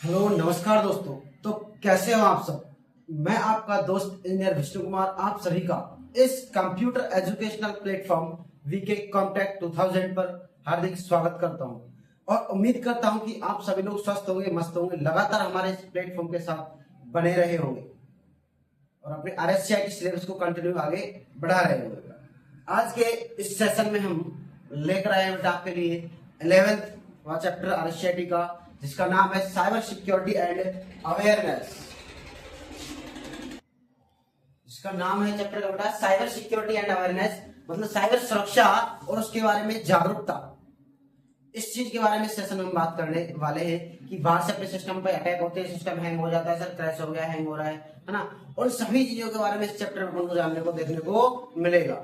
Hello नमस्कार दोस्तों। तो कैसे हो आप सब। मैं आपका दोस्त इंजीनियर विष्णु कुमार आप सभी का इस computer educational platform VK Comtech 2000 पर हार्दिक स्वागत करता हूं और उम्मीद करता हूं कि आप सभी लोग स्वस्थ होंगे, मस्त होंगे, लगातार हमारे इस प्लेटफॉर्म के साथ बने रहे होंगे और अपने आरएससीआईटी सिलेबस को कंटिन्यू आगे बढ़ा रहे होंगे। आज के इस सेशन में हम लेकर आए हैं आपके लिए 11th चैप्टर आरएससीआईटी का, जिसका नाम है साइबर सिक्योरिटी एंड अवेयरनेस। इसका नाम है चैप्टर का बेटा साइबर सिक्योरिटी एंड अवेयरनेस, मतलब साइबर सुरक्षा और उसके बारे में जागरूकता। इस चीज के बारे में सेशन में हम बात करने वाले हैं कि बाहर से अपने सिस्टम पर अटैक होते हैं, सिस्टम हैंग हो जाता है, सर क्रैश हो गया, हैंग हो रहा है ना। और सभी चीजों के बारे में इस चैप्टर में हमको जानने को देखने को मिलेगा।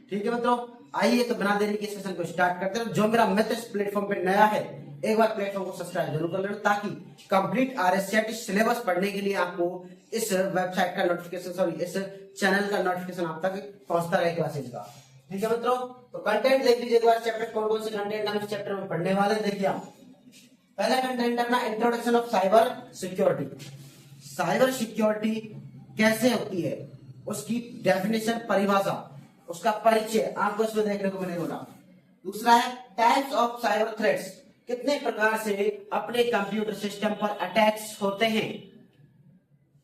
ठीक है मित्रों, आइए तो बिना देरी के सेशन को स्टार्ट करते हैं। जो मेरा मित्र इस प्लेटफॉर्म पे नया है, एक बार प्लेटफॉर्म को सब्सक्राइब जरूर कर लेना, ताकि कंप्लीट आरएससीआईटी सिलेबस पढ़ने के लिए आपको इस वेबसाइट का नोटिफिकेशन, सॉरी इस चैनल का नोटिफिकेशन आप तक पहुंचता रहे क्लासेज का। ठीक है मित्रों, तो कंटेंट देख लीजिए एक बार। चैप्टर कौन कौन से कंटेंट हम इस चैप्टर में पढ़ने वाले हैं, देखिए आप। पहला कंटेंट अपना introduction of cyber security. Cyber security कैसे होती है, उसकी डेफिनेशन, परिभाषा, उसका परिचय आपको इसमें देखने को मिलेगा। दूसरा है टाइप्स ऑफ साइबर थ्रेट्स, कितने प्रकार से अपने कंप्यूटर सिस्टम पर अटैक्स होते हैं,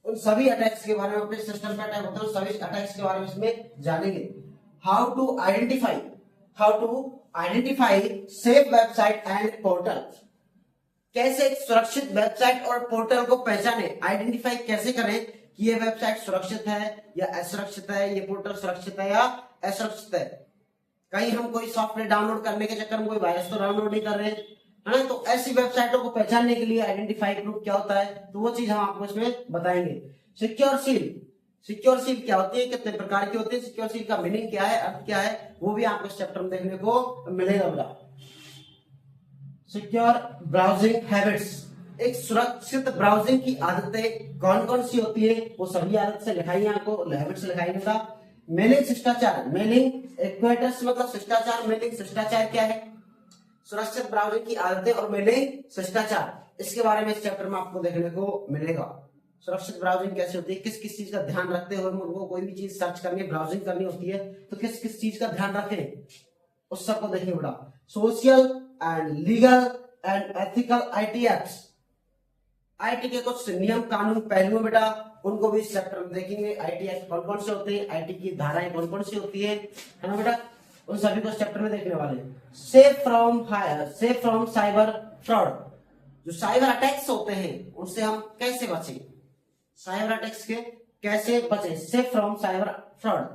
उन सभी अटैक्स के बारे में, अपने सिस्टम पर अटैक होते हैं उन सभी अटैक्स के बारे में इसमें जानेंगे। How to identify safe website and portal, कैसे एक सुरक्षित वेबसाइट और पोर्टल को पहचाने, आइडेंटिफाई कैसे करें कि ये वेबसाइट सुरक्षित है या असुरक्षित है, ये पोर्टल सुरक्षित है या असुरक्षित है। कहीं हम कोई सॉफ्टवेयर डाउनलोड करने के चक्कर में कोई वायरस तो डाउनलोड नहीं कर रहे हैं, है ना। तो ऐसी वेबसाइटों को पहचानने के लिए आइडेंटिफाई प्रूफ क्या होता है, तो वो चीज हम आपको इसमें बताएंगे। सिक्योर सील क्या होती है, कितने प्रकार की होती है, सिक्योर सील का मीनिंग क्या है, अर्थ क्या है, वो भी आपको इस चैप्टर में देखने को मिलेगा बेटा। सिक्योर ब्राउजिंग हैबिट्स, एक सुरक्षित ब्राउजिंग की आदतें कौन कौन सी होती है, वो सभी आदत से लिखाई है, आपको हैबिट से लिखाई बेटा। मेलिंग शिष्टाचार, मेलिंग इक्वेटर्स मतलब शिष्टाचार, मेलिंग शिष्टाचार क्या है, सुरक्षित ब्राउजिंग की आदतें और मेलिंग शिष्टाचार, इसके बारे में इस चैप्टर में आपको देखने को मिलेगा। सुरक्षित ब्राउजिंग कैसे होती है, किस किस चीज का ध्यान रखते हुए उनको कोई भी चीज सर्च करनी है, ब्राउजिंग करनी होती है, तो किस किस चीज का ध्यान रखें, उस सबको देखिए बेटा। Social and legal and ethical IT acts, IT के कुछ नियम कानून पहलू बेटा, उनको भी इस चैप्टर में देखेंगे। आईटी एक्ट कौन कौन से होते हैं, आईटी की धाराएं कौन कौन सी होती है ना बेटा, उन सभी को इस चैप्टर में देखने वाले हैं। सेफ फ्रॉम साइबर फ्रॉड, जो साइबर अटैक्स होते हैं उनसे हम कैसे बचें, साइबर अटैक्स के कैसे बचें, सेफ फ्रॉम साइबर फ्रॉड,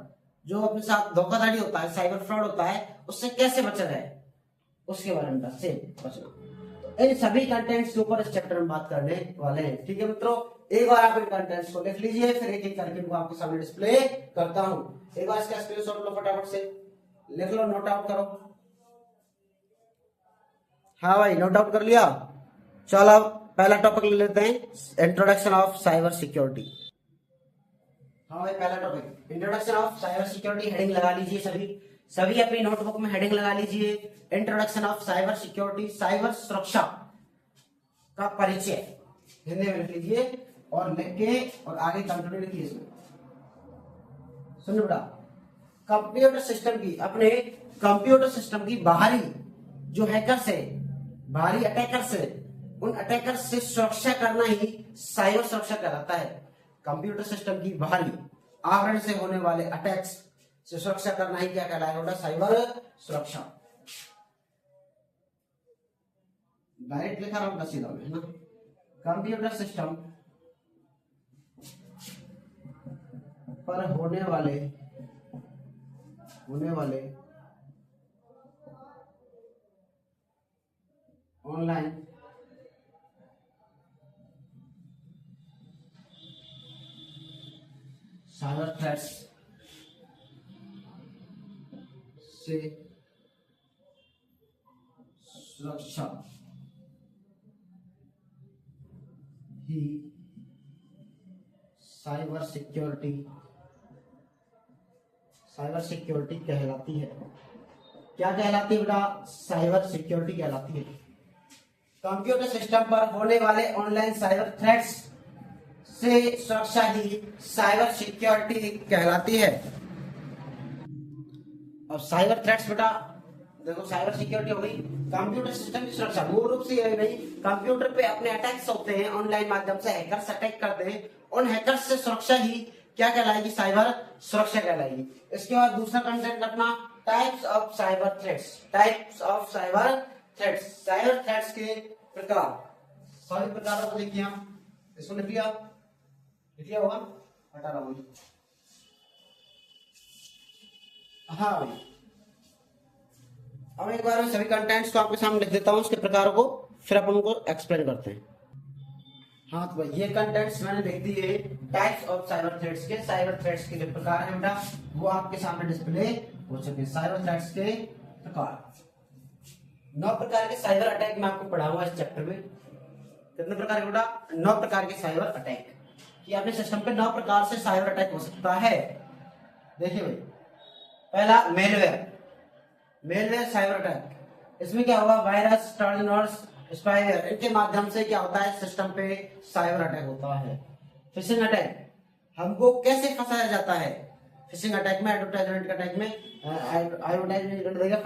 जो अपने साथ धोखाधड़ी होता है, साइबर फ्रॉड होता है, उससे कैसे बचा जाए, उसके बारे में से बचना। इन सभी कंटेंट्स के ऊपर इस चैप्टर में बात करने वाले हैं। ठीक है मित्रों, एक बार आप इन कंटेंट्स को लिख लीजिए, फिर एक एक करके इनको आपके सामने डिस्प्ले करता हूं। एक बार इसका स्क्रीनशॉट लो, फटाफट से लिख लो, नोट आउट करो। हाँ भाई, नोट आउट कर लिया। चलो अब पहला टॉपिक ले लेते हैं, इंट्रोडक्शन ऑफ साइबर सिक्योरिटी। हाँ भाई, पहला topic introduction of cyber security, heading लगा लीजिए सभी अपनी नोटबुक में हेडिंग लगा लीजिए। Introduction of cyber security, cyber सुरक्षा का परिचय, हिंदी में लिख लीजिए और लिख के और आगे कंटिन्यू लिखिए इसमें। सुनो बेटा, कंप्यूटर सिस्टम की, अपने कंप्यूटर सिस्टम की बाहरी जो हैकर्स है, बाहरी अटैकर्स है, उन अटैकर्स से सुरक्षा करना ही साइबर सुरक्षा कहलाता है। कंप्यूटर सिस्टम की बाहरी आवरण से होने वाले अटैक्स से सुरक्षा करना ही क्या कहलाएगा, साइबर सुरक्षा। डायरेक्ट लिखा रहा हूं सीधा में, है ना। कंप्यूटर सिस्टम पर होने वाले ऑनलाइन साइबर थ्रेट्स से सुरक्षा ही साइबर सिक्योरिटी कहलाती है। क्या कहलाती है बेटा, साइबर सिक्योरिटी कहलाती है। कंप्यूटर सिस्टम पर होने वाले ऑनलाइन साइबर थ्रेट्स से सुरक्षा ही साइबर सिक्योरिटी कहलाती है। अब साइबर थ्रेट्स बेटा देखो, साइबर सिक्योरिटी हो गई कंप्यूटर सिस्टम की सुरक्षा। मूल रूप से यही नहीं, कंप्यूटर पे अपने अटैक्स होते हैं ऑनलाइन माध्यम से, हैकर्स अटैक करते हैं, उन हैकर्स से सुरक्षा ही क्या कहलाएगी, साइबर सुरक्षा कहलाएगी। इसके बाद दूसरा कंटेंट अपना types of cyber threats. Types of cyber threats, cyber threats के प्रकार, सभी प्रकारों को देखिए हम, इसको लिख लिया होगा, हटा रहा हूं। हाँ भाई, अब एक बार मैं सभी कंटेंट्स को आपके सामने लिख देता हूँ, उसके प्रकारों को, फिर अपन उनको एक्सप्लेन करते हैं। हाँ तो भाई ये कंटेंट्स मैंने लिख दिए टाइप्स ऑफ साइबर थ्रेट्स के। साइबर थ्रेट्स के जो प्रकार है बेटा वो आपके सामने डिस्प्ले हो चुके। साइबर थ्रेट्स के प्रकार, 9 प्रकार के साइबर अटैक मैं आपको पढ़ाऊंगा इस चैप्टर में। कितने प्रकार के बेटा, 9 प्रकार के साइबर अटैक, कि अपने सिस्टम पे 9 प्रकार से साइबर अटैक हो सकता है। देखिए भाई, पहला मेलवेयर। मेलवेयर साइबर अटैक, इसमें क्या होगा, वायरस, ट्रोजन, स्पाईवेयर, इनके माध्यम से क्या होता है, सिस्टम पे साइबर अटैक होता है। फिशिंग अटैक, हमको कैसे फंसाया जाता है। फिशिंग अटैक में, एडवर्टाइजमेंट अटैक में एडवर्टाइजमेंट देगा,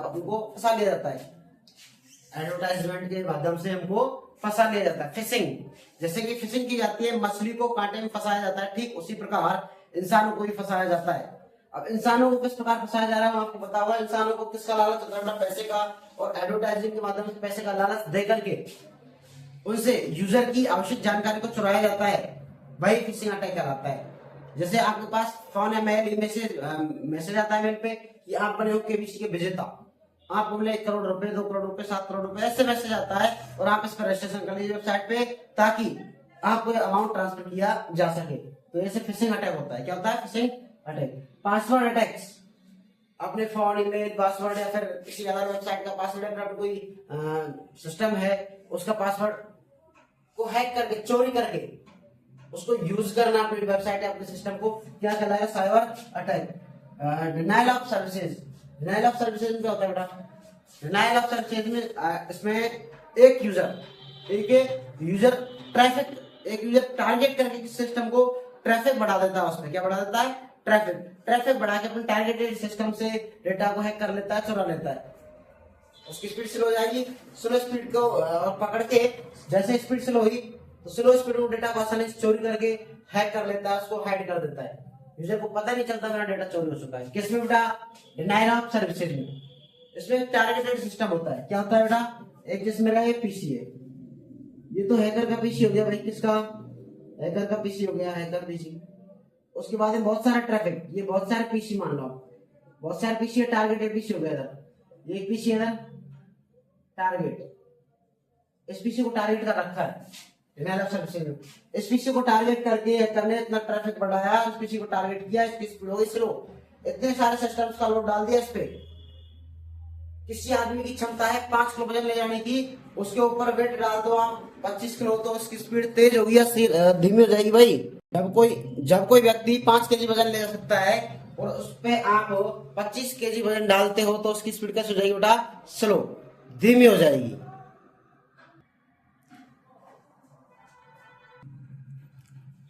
हमको फंसा लिया जाता है। एडवर्टाइजमेंट के माध्यम से हमको फंसा लिया जाता है। फिशिंग, जैसे कि फिशिंग की जाती है, मछली को कांटे में फंसाया जाता है, ठीक उसी प्रकार इंसानों को भी फंसाया जाता है। अब इंसानों को किस प्रकार फंसाया जा रहा है आपको पता होगा। इंसानों को किसका लालच होता है, पैसे का, और एडवर्टाइजिंग के माध्यम से पैसे का लालच दे करके उनसे यूजर की आवश्यक जानकारी को चुराया जाता है, वही फिशिंग अटैक कहलाता है। जैसे आपके पास फोन या मेल मैसेज आता है मेल पे कि आप बने हो केबीसी के विजेता, आपको मिले 1 करोड़ रुपए, 2 करोड़ रुपए, 7 करोड़ रुपए, ऐसे मैसेज आता है, और आप इस पर रजिस्ट्रेशन कर लीजिए वेबसाइट पे, ताकि आपको अमाउंट ट्रांसफर किया जा सके। तो ऐसे फिशिंग अटैक होता है। क्या होता है, फिशिंग अटैक। पासवर्ड अटैक्स, अपने फोन, ईमेल, पासवर्ड या फिर किसी अदर वेबसाइट का पासवर्ड, अगर कोई सिस्टम है उसका पासवर्ड को हैक करके, चोरी करके उसको यूज करना अपनी वेबसाइट या अपने सिस्टम को, क्या कहलाएगा, cyber attack. Denial of services. Denial of services में क्या होता है बेटा, डिनायल ऑफ सर्विसेज में इसमें एक यूजर टारगेट करके किसी सिस्टम को ट्रैफिक बढ़ा देता है, उसमें क्या बढ़ा देता है, ट्रैफिक बढ़ा के अपने टारगेटेड सिस्टम से डेटा को हैक कर लेता है, चुरा लेता है। उसकी स्पीड स्लो हो जाएगी, स्लो स्पीड को पकड़ के, जैसे स्पीड स्लो हुई तो स्लो स्पीड में डेटा को आसानी से चोरी करके हैक कर लेता है, उसको हाइड कर देता है, यूजर को पता नहीं चलता मेरा डेटा चोरी हो चुका है। किसमें बेटा, डिनायल ऑफ सर्विसेज में। इसमें टारगेटेड सिस्टम होता है। क्या होता है बेटा, एक जिसमें मेरा ये पीसी है, ये तो हैकर का पीसी हो गया भाई, किसका, हैकर का पीसी हो गया, हैकर पीसी। उसके बाद में बहुत सारा ट्रैफिक, ये बहुत सारे पीसी मान लो, बहुत सारे पीसी है, टारगेटेड पीसी हो गया इधर, एक पीसी है इधर टारगेट, इस पीसी को टारगेट कर रखा है डिनायल ऑफ सर्विसेज में। इस पीसी को टारगेट करके करने इतना ट्रैफिक बढ़ाया, इस पीसी को टारगेट किया, इसकी स्पीड हो गई स्लो, इतने सारे सिस्टम्स का लोड डाल दिया इस पे। किसी आदमी की क्षमता है 5 किलो वजन ले जाने की, उसके ऊपर वेट डाल दो आप 25 किलो, तो उसकी स्पीड तेज होगी या धीमी हो जाएगी भाई। जब कोई व्यक्ति 5 केजी वजन ले सकता है और उस पे आप 25 केजी वजन डालते हो, तो उसकी स्पीड कैसे हो जाएगी बेटा, स्लो, धीमी हो जाएगी।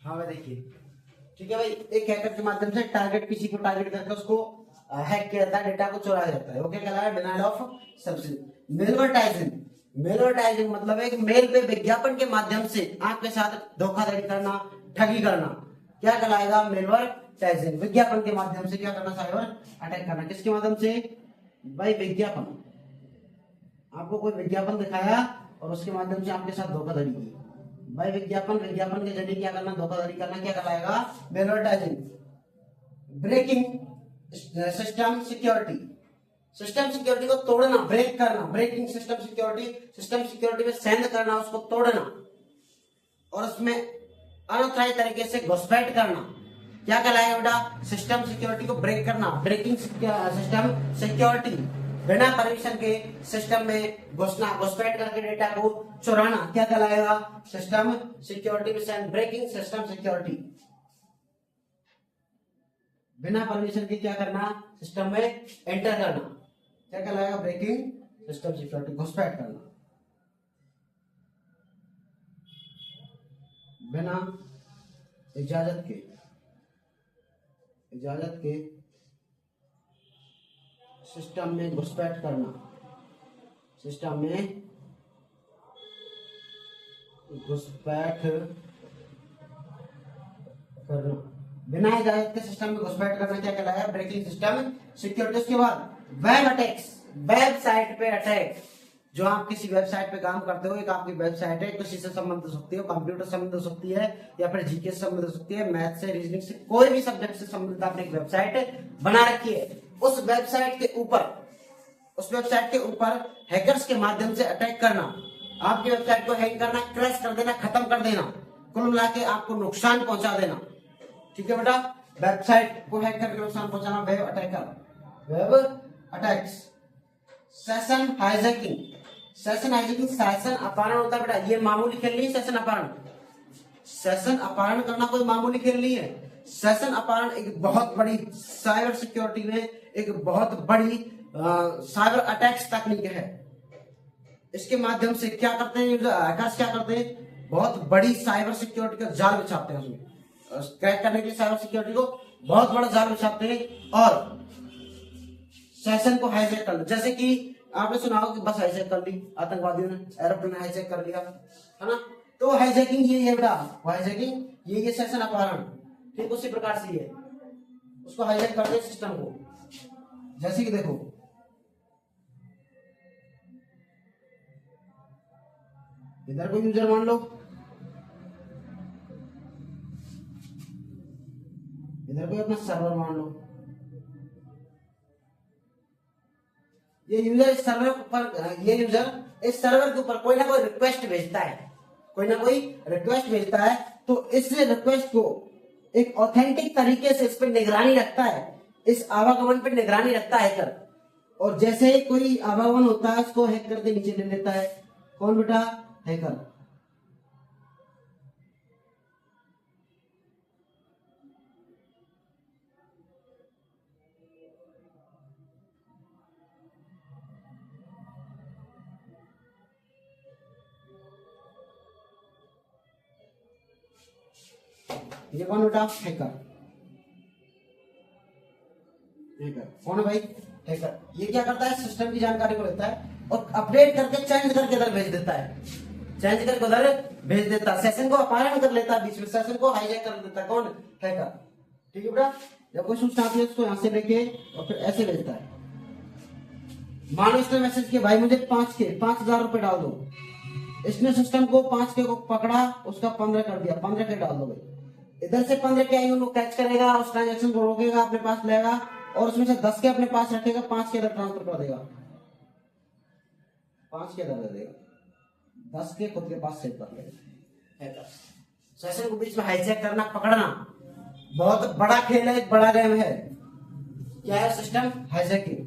हाँ भाई देखिए, ठीक है भाई, एक हैकर के माध्यम से टारगेट पीसी को टारगेट करके उसको हैक किया जाता है, डेटा को चुराया जाता है, ओके, कहलाया डिनायल ऑफ सर्विसेज। मेलवर्टाइजिंग, मेलवर्टाइजिंग मतलब एक मेल पे विज्ञापन के माध्यम से आपके साथ धोखाधड़ी करना, ठगी करना, क्या कहलाएगा, मेलवर्टाइजिंग। विज्ञापन के माध्यम से क्या करना, साइबर अटैक करना। किसके माध्यम से भाई, विज्ञापन, आपको कोई विज्ञापन दिखाया और उसके माध्यम से आपके साथ धोखाधड़ी की भाई, विज्ञापन के जरिए क्या करना, धोखाधड़ी करना, क्या कहलाएगा, malvertising. Breaking system security, system security को तोड़ना, ब्रेक करना, ब्रेकिंग सिस्टम सिक्योरिटी में सेंध करना, उसको तोड़ना, और उसमें अनऑथराइज्ड तरीके से घुसपैठ करना, क्या कहलाएगा बेटा, सिस्टम सिक्योरिटी को ब्रेक करना। ब्रेकिंग सिस्टम सिक्योरिटी, बिना परमिशन के सिस्टम में घुसना, घुसपैठ करके डेटा को चुराना, क्या कहलाएगा, सिस्टम सिक्योरिटी में ब्रेकिंग सिस्टम सिक्योरिटी। बिना परमिशन के क्या करना, सिस्टम में एंटर करना, क्या कहलाएगा, ब्रेकिंग सिस्टम सिक्योरिटी, घुसपैठ करना। बिना इजाजत के सिस्टम में घुसपैठ करना, सिस्टम में घुसपैठ करना, बिना इजाजत के सिस्टम में घुसपैठ करना क्या कहलाया? Breaking system security. उसके बाद वेब अटैक्स, वेबसाइट पे अटैक। जो आप किसी वेबसाइट पे काम करते हो, एक आपकी वेबसाइट है, किसी से संबंधित हो सकती है, कंप्यूटर से संबंधित हो सकती है, या फिर जीके से संबंधित हो सकती है, मैथ से, रीजनिंग से, कोई भी सब्जेक्ट से संबंधित आपने एक वेबसाइट बना रखी है। उस वेबसाइट के ऊपर हैकर्स के माध्यम से अटैक करना, आपकी वेबसाइट को हैक करना, क्रैश कर देना, खत्म कर देना, कुल मिला के आपको नुकसान पहुंचा देना। ठीक है बेटा, वेबसाइट को हैक करके नुकसान पहुंचाना, web attacker, web attacks. Session hijacking, session hijacking session अपहरण होता है बेटा, ये मामूली खेल नहीं है। सेशन अपहरण करना कोई मामूली खेल नहीं है। सेशन अपहरण एक बहुत बड़ी साइबर सिक्योरिटी में एक बहुत बड़ी साइबर अटैक्स तकनीक है। इसके माध्यम से क्या करते हैं हैकर्स, क्या करते हैं, बहुत बड़ी साइबर सिक्योरिटी का जाल बिछाते हैं। उसमें क्रैक करने के लिए साइबर सिक्योरिटी को बहुत बड़ा जाल बिछाते हैं और सेशन को हाईजैक कर लो। जैसे कि आपने सुना होगा कि बस हाईजैक कर ली आतंकवादियों ने, एरोप्लेन हाईजैक कर लिया, है ना। तो हाईजैकिंग ये है बेटा, हाईजैकिंग ये सेशन अपहरण, ठीक उसी प्रकार से ये उसको हाईजैक कर दे सिस्टम को। जैसे कि देखो, इधर कोई यूजर मान लो, इधर कोई अपना सर्वर मान लो, ये यूजर इस सर्वर पर, ये यूजर इस सर्वर के ऊपर कोई ना कोई रिक्वेस्ट भेजता है, तो इस रिक्वेस्ट को एक ऑथेंटिक तरीके से इस पर निगरानी रखता है, इस आवागमन पर निगरानी रखता है हैकर। और जैसे ही कोई आवागमन होता है उसको हैक करके नीचे ले लेता है। कौन बेटा? हैकर। ये कौन बेटा? हैकर। कौन है भाई? हैकर। ये क्या करता है? सिस्टम की जानकारी को लेता है और अपडेट करके चेंज करके उधर भेज देता है, सेशन को अपहरण कर लेता है, बीच में सेशन को हाईजैक कर देता है। कौन? हैकर। ठीक है बेटा, जब कोई सूचना आती है उसको यहां से लेके और फिर ऐसे भेजता है। मानो इसने मैसेज किया, भाई मुझे 5,000 रुपए डाल दो। इसने सिस्टम को 5 के को पकड़ा, उसका 15 कर दिया, 15 के डाल दो भाई। इधर से 15 के आई उनको कैच करेगा, उस ट्रांजेक्शन को रोकेगा, अपने पास लेगा और उसमें से 10 के अपने पास रखेगा, 5 के इधर ट्रांसफर कर देगा, 5 के इधर दे देगा, 10 के खुद के पास सेव कर लेगा। सेशन को बीच में हाईजैक करना, पकड़ना बहुत बड़ा खेल है, एक बड़ा गेम है। क्या है? सिस्टम हाईजैकिंग,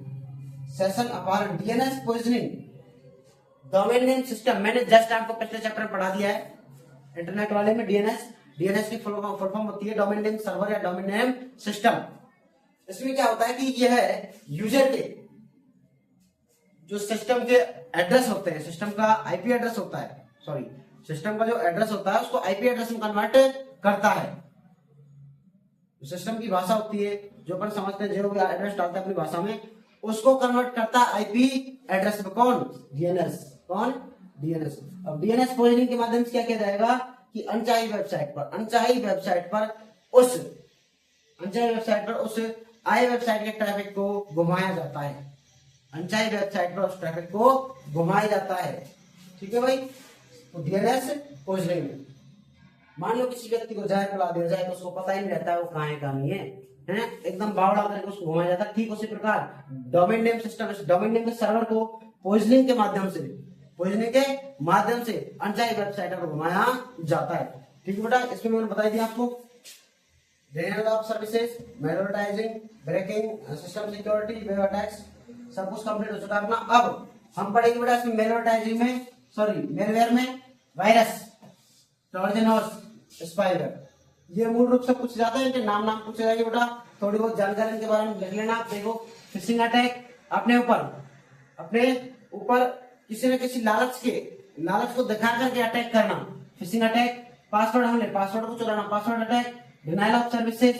सेशन अपहरण, DNS poisoning, domain name system. मैंने जस्ट आपको पिछले चैप्टर में पढ़ा दिया है इंटरनेट वाले में। डीएनएस की फुल फॉर्म होती है डोमेन नेम सर्वर या डोमेन नेम सिस्टम। इसमें क्या होता है कि यह है यूजर के जो सिस्टम के एड्रेस होते हैं, सिस्टम का आईपी एड्रेस होता है, सॉरी सिस्टम का जो एड्रेस होता है उसको आईपी एड्रेस में कन्वर्ट करता है। सिस्टम की भाषा होती है जो अपन समझते हैं, जो भी एड्रेस डालते हैं अपनी भाषा में, उसको कन्वर्ट करता है आईपी एड्रेस में। कौन? डीएनएस। कौन? डीएनएस। अब डीएनएस पॉइजनिंग के माध्यम से क्या किया जाएगा कि अनचाही वेबसाइट पर उस आई वेबसाइट के ट्रैफिक को घुमाया जाता है, अनचाही वेबसाइट पर उस ट्रैफिक को घुमाया जाता है। ठीक है भाई, तो डीएनएस पॉइजनिंग में मान लो किसी व्यक्ति को जहर पिला दिया जाए तो उसको पता ही नहीं रहता है वो कहाँ है कहाँ नहीं है, एकदम बावड़ा करके उसको घुमाया जाता है। ठीक उसी प्रकार domain name system, domain name के सर्वर को पॉइजनिंग के माध्यम से अनचाही वेबसाइट पर घुमाया जाता है। ठीक है बेटा, इसमें मैंने बता दिया आपको denial of services, malvertising, breaking system security, web attacks, सब कुछ कंप्लीट हो चुका है अपना। अब हम पढ़ेंगे बेटा इसमें मेलवेयर में वायरस, ट्रोजन हॉर्स, स्पाइवेयर। ये मूल रूप से पूछ जाता है, इनके नाम पूछे जाएंगे बेटा, थोड़ी बहुत जानकारी इनके बारे में लिख लेना। आप देखो, फिशिंग अटैक, अपने ऊपर किसी न किसी लालच को दिखा करके अटैक करना, फिशिंग अटैक। पासवर्ड हमले, पासवर्ड को चुराना, password attack, denial of services,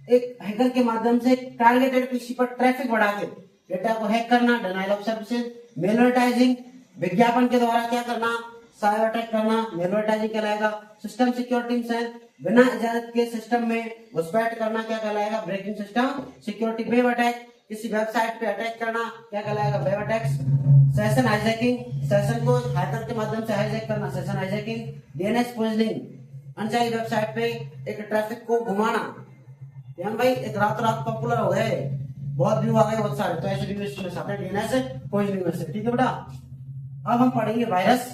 एक हैकर के माध्यम से टारगेटेड पीसी पर ट्रैफिक बढ़ा के डेटा को हैक करना, डिनायल ऑफ सर्विसेज, मेलवर्टाइजिंग, विज्ञापन के द्वारा क्या करना, साइबर अटैक करना, मेलवर्टाइजिंग कहलाएगा। सिस्टम सिक्योरिटी मिशन, बिना इजाजत के सिस्टम में घुसपैठ करना क्या कहलाएगा, breaking system security. Web attack, किसी वेबसाइट पे अटैक करना क्या कहलाएगा, web attacks. Session hijacking, session को हैकर के माध्यम से हाईजैक करना, सेशन हाईजैकिंग। डीएनएस पॉइजनिंग, अनचाही वेबसाइट पे एक ट्रैफिक को घुमाना। यानी भाई एक रात पॉपुलर हो गए, बहुत व्यू आ गए बहुत सारे, तो ऐसे व्यूज में साथ डीएनएस पॉइजनिंग में से, ठीक है बेटा। अब हम पढ़ेंगे वायरस,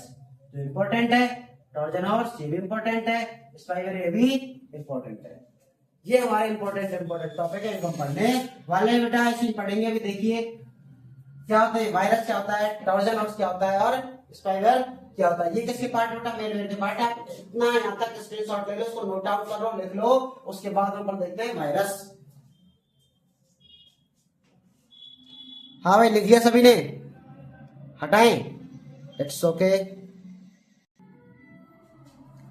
जो इंपॉर्टेंट है, ट्रोजन हॉर्स ये भी इंपॉर्टेंट है, स्पाईवेयर ये भी इंपॉर्टेंट है। ये हमारे इंपॉर्टेंट टॉपिक है, इनको पढ़ने वाले हैं बेटा। ऐसे पढ़ेंगे। अभी देखिए क्या होता है, वायरस क्या होता है, ट्रोजन हॉर्स क्या होता है और स्पाईवेयर क्या होता है। ये किसके पार्ट बेटा, मेलवेयर के पार्ट है। इतना यहाँ तक स्क्रीनशॉट ले लो, उसको नोट आउट कर लो, लिख लो, उसके बाद हम पढ़ देखते हैं वायरस। हाँ भाई लिख दिया सभी ने, हटाएं, इट्स ओके।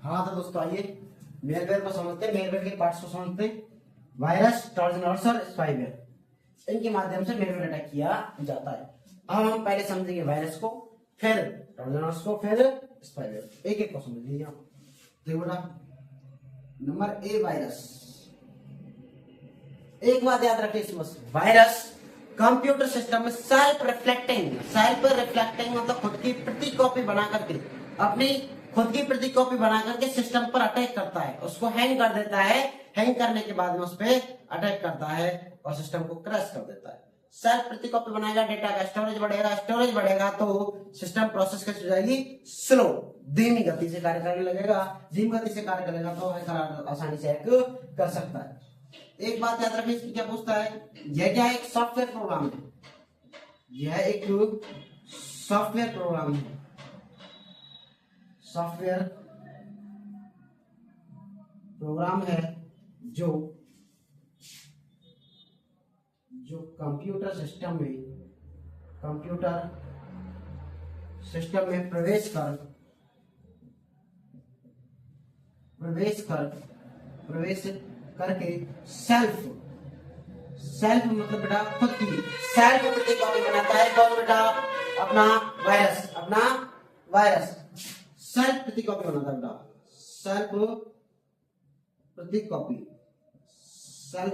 हाँ तो दोस्तों आइए मेलवेयर को समझते हैं, मेलवेयर के पार्ट्स को समझते हैं। वायरस, ट्रोजन हॉर्स और स्पाईवेयर, इनके माध्यम से मेलवेयर अटैक किया जाता है। अब हम पहले समझेंगे वायरस को, फिर ट्रोजन हॉर्स को, फिर स्पाईवेयर, एक एक को समझ लीजिए आप। देखो बेटा, नंबर ए वायरस। एक बात याद रखिए इसमें, वायरस कंप्यूटर सिस्टम में सेल्फ रिफ्लेक्टिंग मतलब खुद की प्रति कॉपी बना करके, अपनी खुद की प्रति कॉपी बना करके सिस्टम पर अटैक करता है, उसको हैंग कर देता है। हैंग करने के बाद में उस पर अटैक करता है और सिस्टम को क्रैश कर देता है। सेल्फ प्रति कॉपी बनाएगा, डेटा का स्टोरेज बढ़ेगा तो सिस्टम प्रोसेस कैसे हो जाएगी, स्लो, धीमी गति से कार्य करने लगेगा। धीमी गति से कार्य करेगा तो हैकर आसानी से हैक कर सकता है। एक बात याद रखिए, इसकी क्या पूछता है, यह क्या एक सॉफ्टवेयर प्रोग्राम है, यह एक सॉफ्टवेयर प्रोग्राम है, सॉफ्टवेयर प्रोग्राम है जो कंप्यूटर सिस्टम में प्रवेश करके सेल्फ मतलब बेटा खुद की सेल्फ प्रति कॉपी बनाता है। कौन बेटा, अपना वायरस सेल्फ प्रति कॉपी बनाता है बेटा, सेल्फ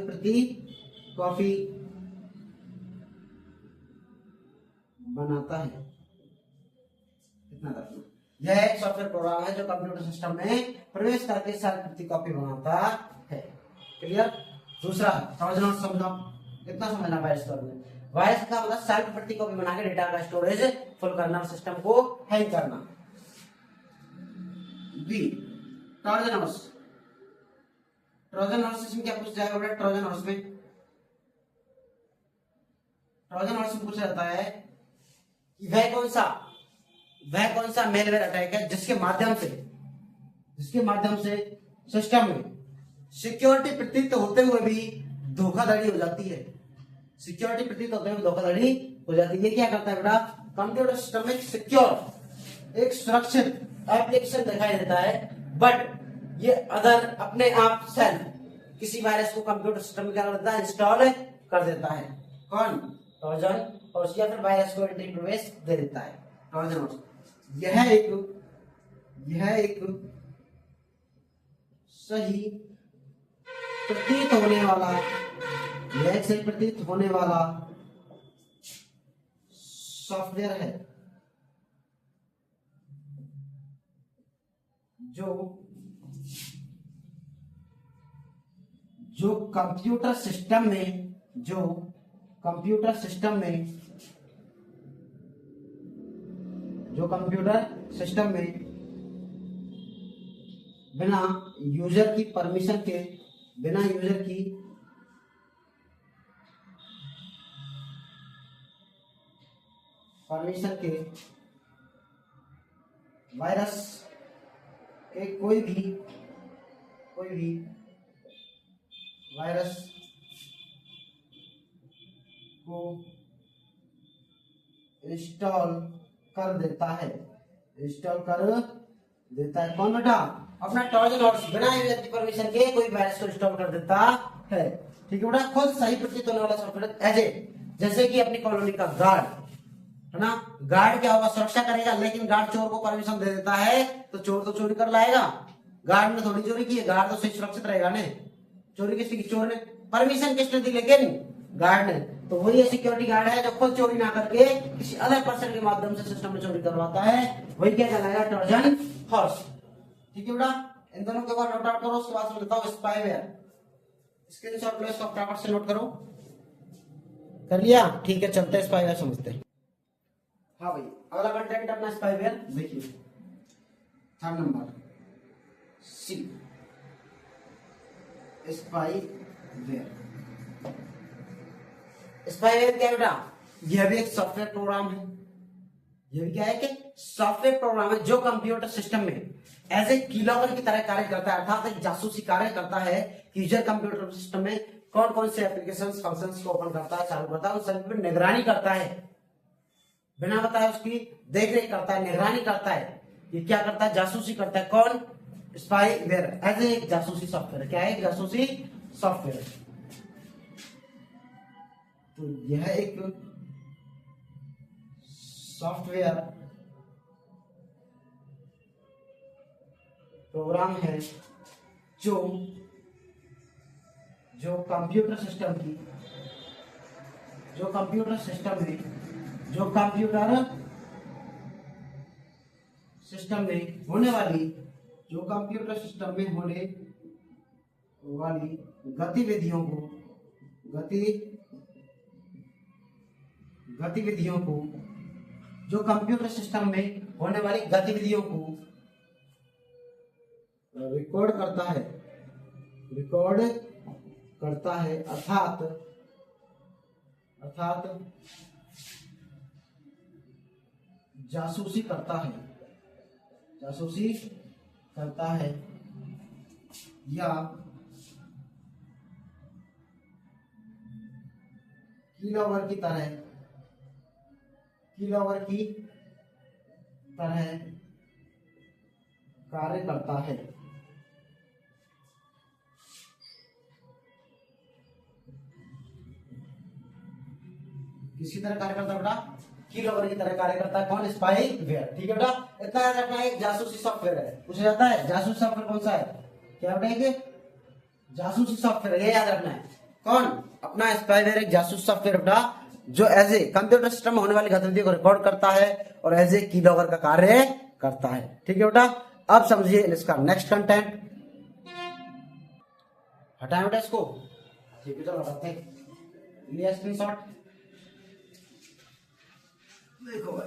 प्रति कॉपी बनाता है। इतना रखना, यह एक सॉफ्टवेयर प्रोग्राम है जो कंप्यूटर सिस्टम में प्रवेश करके सेल्फ प्रति कॉपी बनाता है। क्लियर। दूसरा ट्रोजन हॉर्स समझो, इतना समझना वायरस का मतलब। वायरस का मतलब सेल्फ प्रति कॉपी बना के डेटा का स्टोरेज फुल करना और सिस्टम को हैंग करना। बी ट्रोजन हॉर्स, इसमें क्या पूछा जाएगा बेटा, ट्रोजन हॉर्स में पूछा जाता है कि वह कौन सा मेलवेयर अटैक है जिसके माध्यम से सिस्टम में सिक्योरिटी प्रतीत होते हुए भी धोखाधड़ी हो जाती है। ये क्या करता है बेटा, कंप्यूटर सिस्टम में सिक्योर एक सुरक्षित एप्लीकेशन दिखाई देता है, बट ये अगर अपने आप सेल्फ किसी वायरस को कंप्यूटर सिस्टम में क्या कर देता है, इंस्टॉल कर देता है। कौन, ट्रोजन, और या फिर वायरस को एंट्री प्रवेश दे देता है, ट्रोजन। यह एक सही प्रतीत होने वाला सॉफ्टवेयर है जो कंप्यूटर सिस्टम में बिना यूजर की परमिशन के वायरस के कोई भी वायरस को इंस्टॉल कर देता है। कौन बेटा? अपना ट्रोजन हॉर्स बिना यूजर की परमिशन के कोई वायरस को इंस्टॉल कर देता है। ठीक है बेटा, खुद सही प्रतीत होने वाला सॉफ्टवेयर जैसे कि अपनी कॉलोनी का गार्ड है ना, गार्ड क्या होगा? सुरक्षा करेगा, लेकिन गार्ड चोर को परमिशन दे देता है तो चोर तो चोरी कर लाएगा। गार्ड ने थोड़ी चोरी की है, गार्ड तो सही सुरक्षित रहेगा ने। चोरी किसने की? चोर ने। परमिशन किसने दी? लेकिन गार्ड ने। तो वही सिक्योरिटी गार्ड है जो खुद चोरी ना करके किसी अदर पर्सन के माध्यम से सिस्टम में चोरी करवाता है, वही क्या कहलाएगा? Trojan horse. ठीक है बेटा, इन दोनों के बाद नोट आउट करो, उसके बाद समझता हूँ स्पाईवेयर। स्क्रीनशॉट लो, इसको फटाफट से नोट करो। कर लिया? ठीक है, चलते हैं स्पाईवेयर समझते हैं। हाँ भाई, अगला कंटेंट अपना स्पाईवेयर देखिए, 3rd number C, spyware. Spyware क्या है बेटा? यह भी एक सॉफ्टवेयर प्रोग्राम है। यह भी क्या है कि सॉफ्टवेयर प्रोग्राम है जो कंप्यूटर सिस्टम में एज ए कीलॉगर की तरह कार्य करता है, अर्थात एक जासूसी कार्य करता है। यूजर कंप्यूटर सिस्टम में कौन कौन से एप्लीकेशंस फंक्शंस को ओपन करता है, चालू करता है, उन सभी पर निगरानी करता है, बिना बताए उसकी देखरेख करता है, निगरानी करता है। ये क्या करता है? जासूसी करता है। कौन? स्पाईवेयर एज ए जासूसी सॉफ्टवेयर। क्या है? जासूसी सॉफ्टवेयर। तो यह एक सॉफ्टवेयर प्रोग्राम है जो कंप्यूटर सिस्टम में होने वाली गतिविधियों को जो कंप्यूटर सिस्टम में होने वाली गतिविधियों को रिकॉर्ड करता है, अर्थात जासूसी करता है या कीलॉगर की तरह कार्य करता है। किसी तरह कार्य करता है बेटा? कीलॉगर की तरह कार्य करता है। कौन? स्पाईवेयर। ठीक है बेटा, इतना याद रखना है। एक जासूसी सॉफ्टवेयर है, पूछा जाता है जासूसी सॉफ्टवेयर कौन सा है? क्या बेटा? जासूसी सॉफ्टवेयर, ये याद रखना है। कौन? अपना स्पाईवेयर एक जासूसी सॉफ्टवेयर बेटा, जो एज ए कंप्यूटर सिस्टम में होने वाली गतिविधियों को रिकॉर्ड करता है और एज ए कीलॉगर का कार्य करता है। ठीक है बेटा, अब समझिए इसका नेक्स्ट कंटेंट। हटाएं बेटा इसको। ठीक है, चलो हटाते हैं। लिया स्क्रीनशॉट, देखो भाई।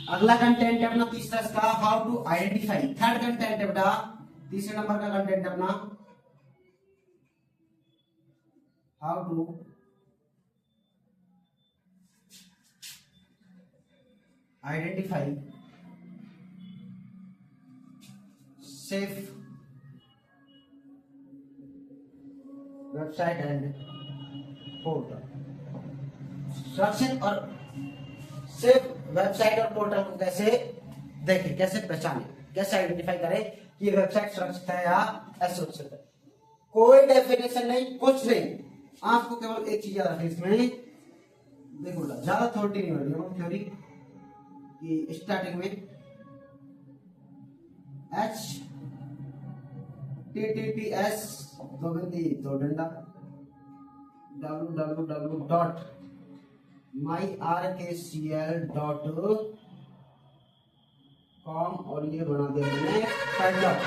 अगला कंटेंट है अपना तीसरा इसका, how to identify. 3rd content है बेटा, तीसरे नंबर का कंटेंट अपना, how to identify safe website and portal. सुरक्षित और सेफ वेबसाइट और पोर्टल को कैसे देखें, कैसे पहचानें, कैसे आइडेंटिफाई करें कि ये वेबसाइट सुरक्षित है या असुरक्षित है? कोई डेफिनेशन नहीं, कुछ नहीं, आपको केवल एक चीज याद रखनी इसमें। देखो ज्यादा थ्योरी नहीं होगी, हम थ्योरी की स्टार्टिंग में HTTPS www.myrkcl.com और ये बना दिया मैंने पैडलॉक।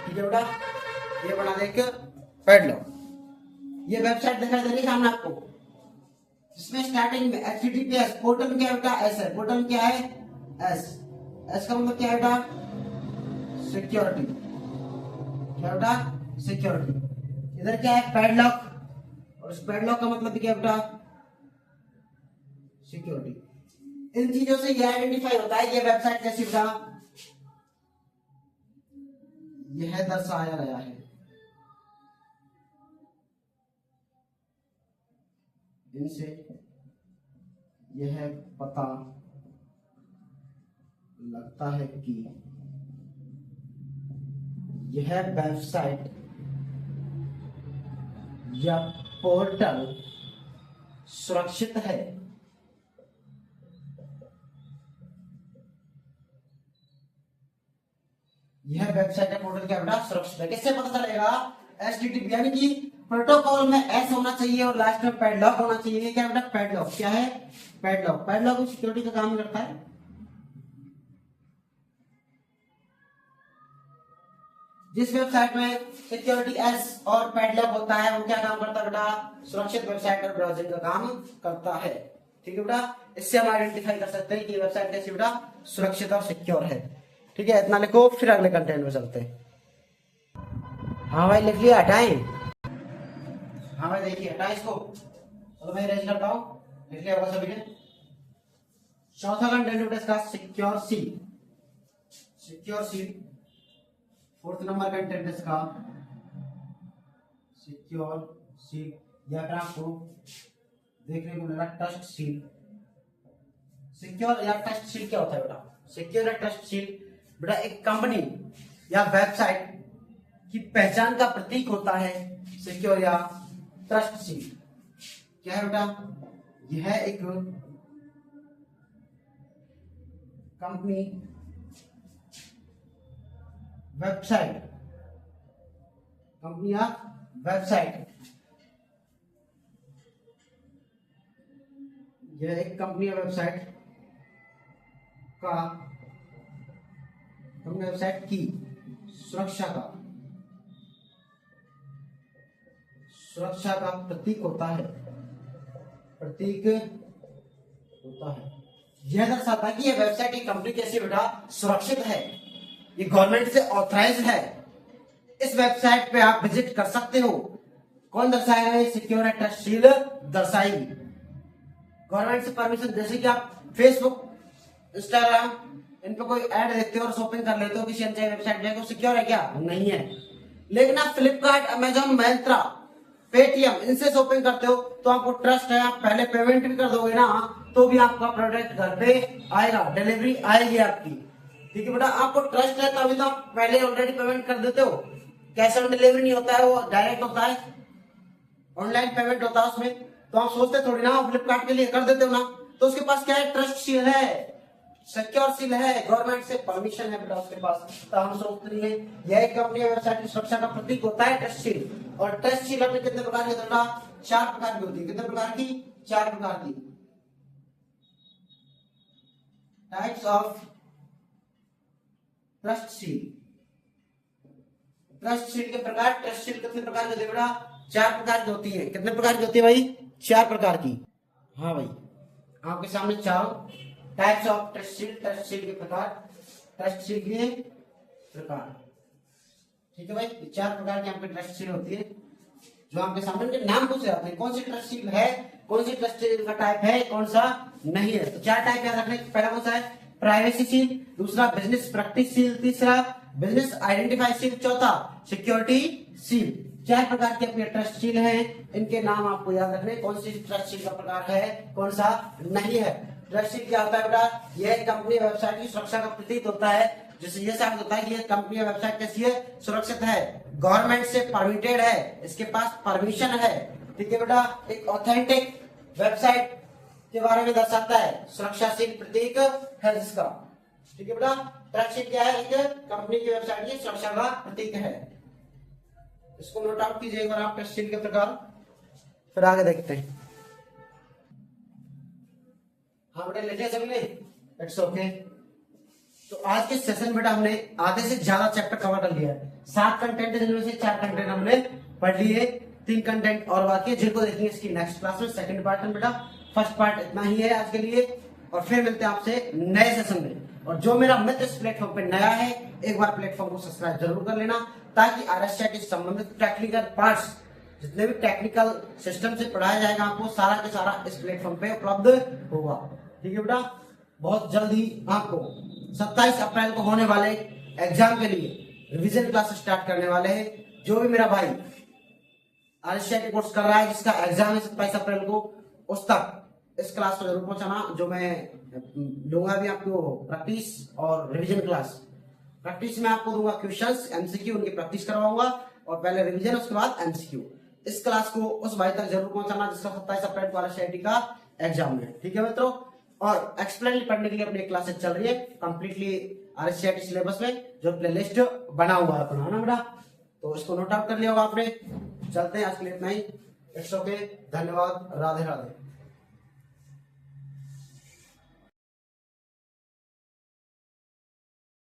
ठीक है बेटा, ये बना दे पैडलॉक। ये वेबसाइट दिखाई दे रही है सामने आपको, जिसमें स्टार्टिंग में HTTPS, पोर्टल में क्या है बेटा? एस है। पोर्टल में क्या है? एस का मतलब क्या है बेटा? सिक्योरिटी। क्या बेटा? सिक्योरिटी। इधर क्या है? पैडलॉक, और इस पैडलॉक का मतलब क्या बेटा? सिक्योरिटी। इन चीजों से यह आइडेंटिफाई होता है ये वेबसाइट कैसी बेटा? यह दर्शाया गया है, इनसे यह पता लगता है कि यह वेबसाइट या पोर्टल सुरक्षित है। यह वेबसाइट या पोर्टल क्या बेटा सुरक्षित है। किससे पता चलेगा? HTTP यानी कि प्रोटोकॉल में एस होना चाहिए और लास्ट में पैडलॉक होना चाहिए। क्या बेटा पैडलॉक? क्या है? पैडलॉक। पैडलॉक सिक्योरिटी का काम करता है। जिस वेबसाइट में सिक्योरिटी एस और पैडलॉक होता है वो क्या काम करता है बेटा? सुरक्षित वेबसाइट और ब्राउजिंग का काम करता है। ठीक है बेटा, इससे हम आइडेंटिफाई कर सकते हैं कि वेबसाइट कैसी बेटा सुरक्षित और सिक्योर है। ठीक है, इतना लिखो, फिर अगले कंटेंट में चलते हैं। हाँ भाई लिख लिया? हटाएं? हाँ भाई देखिए, हटाएं इसको। चलो मैं इरेज करता हूँ। लिख लिया होगा सभी ने। चौथा कंटेंट बेटा इसका secure seal. Secure seal. Fourth number content इसका सिक्योर सील, या फिर आपको देखने को मिलेगा ट्रस्ट सील। सिक्योर या ट्रस्ट सील क्या होता है बेटा? सिक्योर या ट्रस्ट सील बेटा एक कंपनी या वेबसाइट की पहचान का प्रतीक होता है। सिक्योर या ट्रस्ट सील क्या है बेटा? यह एक कंपनी वेबसाइट, कंपनी या वेबसाइट, यह एक कंपनी या वेबसाइट का, कंपनी वेबसाइट की सुरक्षा का प्रतीक होता है। प्रतीक होता है। यह दर्शाता है कि यह वेबसाइट, एक कंपनी कैसी बेटा सुरक्षित है, ये गवर्नमेंट से ऑथराइज है। इस वेबसाइट पे आप विजिट कर सकते हो। कौन दर्शाएगा? ये सिक्योर एंड ट्रस्ट सील दर्शाएगी गवर्नमेंट से परमिशन। जैसे कि आप फेसबुक, इंस्टाग्राम, इन पे कोई ऐड देखते हो और शॉपिंग कर लेते हो किसी अनचाही वेबसाइट पे, वो सिक्योर है क्या? नहीं है। लेकिन आप फ्लिपकार्ट, अमेजॉन, मिंत्रा, पेटीएम, इनसे शॉपिंग करते हो तो आपको ट्रस्ट है, आप पहले पेमेंट भी कर दोगे ना तो भी आपका प्रोडक्ट घर पे आएगा, डिलीवरी आएगी आपकी। ठीक है बेटा, आपको ट्रस्ट है तभी तो आप पहले ऑलरेडी पेमेंट कर देते हो। कैश ऑन डिलीवरी नहीं होता है, वो डायरेक्ट होता है, ऑनलाइन पेमेंट होता है उसमें। तो आप सोचते थोड़ी ना फ्लिपकार्ट के लिए कर देते हो ना, तो उसके पास क्या है? ट्रस्ट सील है, सिक्योर सील है, गवर्नमेंट से परमिशन है बेटा उसके पास। तो हम सोचते नहीं है। यह एक कंपनी वेबसाइट की सुरक्षा का प्रतीक होता है ट्रस्ट सील। और ट्रस्ट सील अपने कितने प्रकार की होता है? 4 प्रकार की होती है। कितने प्रकार की? 4 प्रकार की। Types of trust seal. Trust seal के प्रकार। ट्रस्ट सील कितने प्रकार की होती है बेटा? 4 प्रकार की होती है। कितने प्रकार की होती है भाई? 4 प्रकार की। हाँ भाई, आपके सामने 4 types of trust seal. Trust seal के प्रकार, ट्रस्ट सील के प्रकार। ठीक है भाई, 4 प्रकार की आपकी ट्रस्ट सील होती है जो आपके सामने के नाम पूछे जाते हैं। कौन सी ट्रस्ट सील है, कौन सी ट्रस्ट सील का टाइप है, कौन सा नहीं है। तो 4 टाइप याद रखने। पहला कौन सा है? प्राइवेसी सील, दूसरा बिजनेस प्रैक्टिस सील, तीसरा बिजनेस आइडेंटिफाई सील, चौथा सिक्योरिटी सील। 4 प्रकार के अपने ट्रस्ट सील हैं, इनके नाम आपको याद रखने। कौन सी ट्रस्ट सील का प्रकार है, कौन सा नहीं है। ट्रस्ट सील क्या होता है बेटा? यह कंपनी वेबसाइट की सुरक्षा का प्रतीक होता है, जिससे यह साबित होता है कि यह कंपनी वेबसाइट कैसी है? सुरक्षित है, गवर्नमेंट से परमिटेड है, इसके पास परमिशन है। ठीक है बेटा, एक ऑथेंटिक वेबसाइट के बारे में दर्शाता है, सुरक्षाशील प्रतीक है जिसका। ठीक है बेटा, ट्रस्ट सील क्या है? एक कंपनी की वेबसाइट की सुरक्षा का प्रतीक है। इसको नोट आउट कीजिए एक बार आप, ट्रस्ट सील के प्रकार। फिर आगे देखते हैं। हाँ बेटा लेटे सभी ने? It's okay. तो आज के सेशन बेटा हमने आधे से ज्यादा चैप्टर कवर कर लिया है। 7 कंटेंट है जिनमें से 4 कंटेंट हमने पढ़ लिए, 3 कंटेंट और बाकी है जिनको देखेंगे इसकी नेक्स्ट क्लास में, सेकंड पार्ट में। बेटा फर्स्ट पार्ट इतना ही है आज के लिए, और फिर मिलते हैं आपसे नए सेशन में। और जो मेरा मित्र इस प्लेटफॉर्म पे नया है, एक बार प्लेटफॉर्म को सब्सक्राइब जरूर कर लेना, ताकि आरएसआई के संबंधित टेक्निकल पार्ट्स, जितने भी टेक्निकल सिस्टम से पढ़ाया जाएगा आपको, सारा के सारा इस प्लेटफॉर्म पे उपलब्ध होगा। ठीक है बेटा, बहुत जल्द ही आपको 27 अप्रैल को होने वाले एग्जाम के लिए रिवीजन क्लास स्टार्ट करने वाले हैं। जो भी मेरा भाई आरएसआई कोर्स कर रहा है जिसका एग्जाम है 27 अप्रैल को, उस तक इस क्लास को जरूर पहुंचाना, जो मैं लूंगा भी आपको प्रैक्टिस और रिवीजन क्लास। प्रैक्टिस में आपको दूंगा क्वेश्चंस, एमसीक्यू उनकी प्रैक्टिस करवाऊंगा, और पहले रिवीजन उसके बाद एमसीक्यू। इस क्लास को उस भाई तक जरूर पहुंचाना जिसका 27 अप्रैल को RSCIT का एग्जाम है, ठीक है मित्रों। और एक्सप्लेनली पढ़ने के लिए अपनी क्लासेस चल रही है कंप्लीटली RSCIT सिलेबस में, जो प्लेलिस्ट बना हुआ है अपना, है ना बेटा। तो इसको नोट आउट कर लिया होगा आपने। चलते हैं, आज के लिए इतना ही। इट्स ओके, धन्यवाद, राधे राधे।